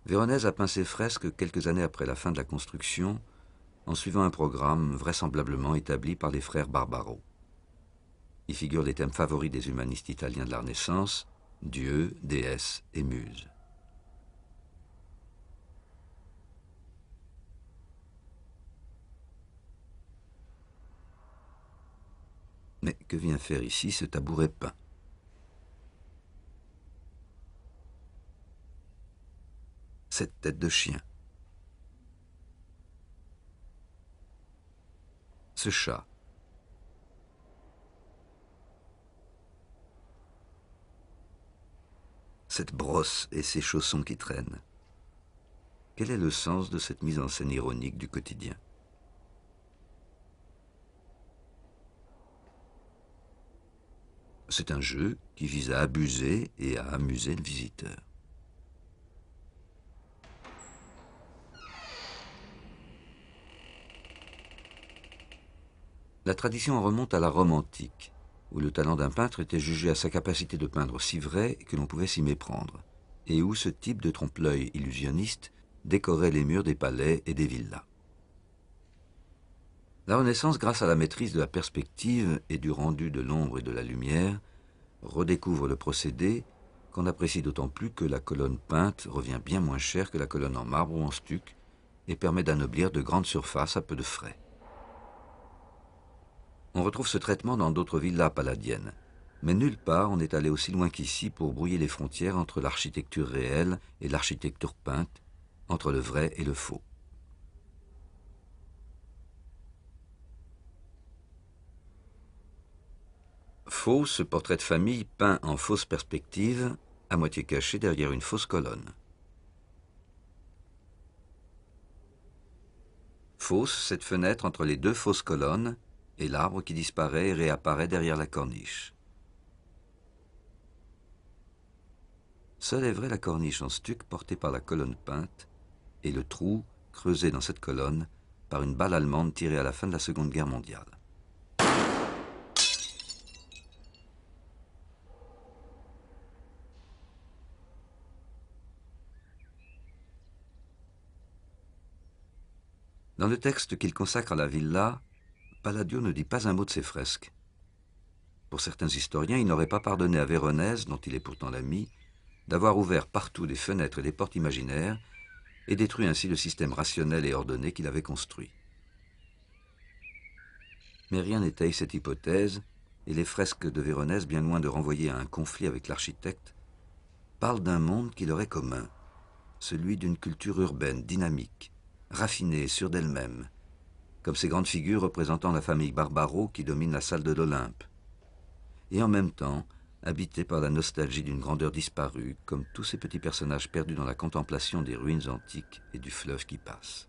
Véronèse a peint ses fresques quelques années après la fin de la construction, en suivant un programme vraisemblablement établi par les frères Barbaro. Y figurent les thèmes favoris des humanistes italiens de la Renaissance, Dieu, déesse et muse. Mais que vient faire ici ce tabouret peint? Cette tête de chien. Ce chat. Cette brosse et ces chaussons qui traînent. Quel est le sens de cette mise en scène ironique du quotidien? C'est un jeu qui vise à abuser et à amuser le visiteur. La tradition en remonte à la Rome antique, où le talent d'un peintre était jugé à sa capacité de peindre si vrai que l'on pouvait s'y méprendre, et où ce type de trompe-l'œil illusionniste décorait les murs des palais et des villas. La Renaissance, grâce à la maîtrise de la perspective et du rendu de l'ombre et de la lumière, redécouvre le procédé qu'on apprécie d'autant plus que la colonne peinte revient bien moins cher que la colonne en marbre ou en stuc et permet d'anoblir de grandes surfaces à peu de frais. On retrouve ce traitement dans d'autres villas palladiennes, mais nulle part on est allé aussi loin qu'ici pour brouiller les frontières entre l'architecture réelle et l'architecture peinte, entre le vrai et le faux. Faux, ce portrait de famille peint en fausse perspective, à moitié caché derrière une fausse colonne. Fausse, cette fenêtre entre les deux fausses colonnes et l'arbre qui disparaît et réapparaît derrière la corniche. Seule est vraie la corniche en stuc portée par la colonne peinte et le trou creusé dans cette colonne par une balle allemande tirée à la fin de la Seconde Guerre mondiale. Dans le texte qu'il consacre à la villa, Palladio ne dit pas un mot de ses fresques. Pour certains historiens, il n'aurait pas pardonné à Véronèse, dont il est pourtant l'ami, d'avoir ouvert partout des fenêtres et des portes imaginaires et détruit ainsi le système rationnel et ordonné qu'il avait construit. Mais rien n'étaye cette hypothèse, et les fresques de Véronèse, bien loin de renvoyer à un conflit avec l'architecte, parlent d'un monde qui leur est commun, celui d'une culture urbaine, dynamique, raffinée et sûre d'elle-même, comme ces grandes figures représentant la famille Barbaro qui domine la salle de l'Olympe, et en même temps habité par la nostalgie d'une grandeur disparue, comme tous ces petits personnages perdus dans la contemplation des ruines antiques et du fleuve qui passe.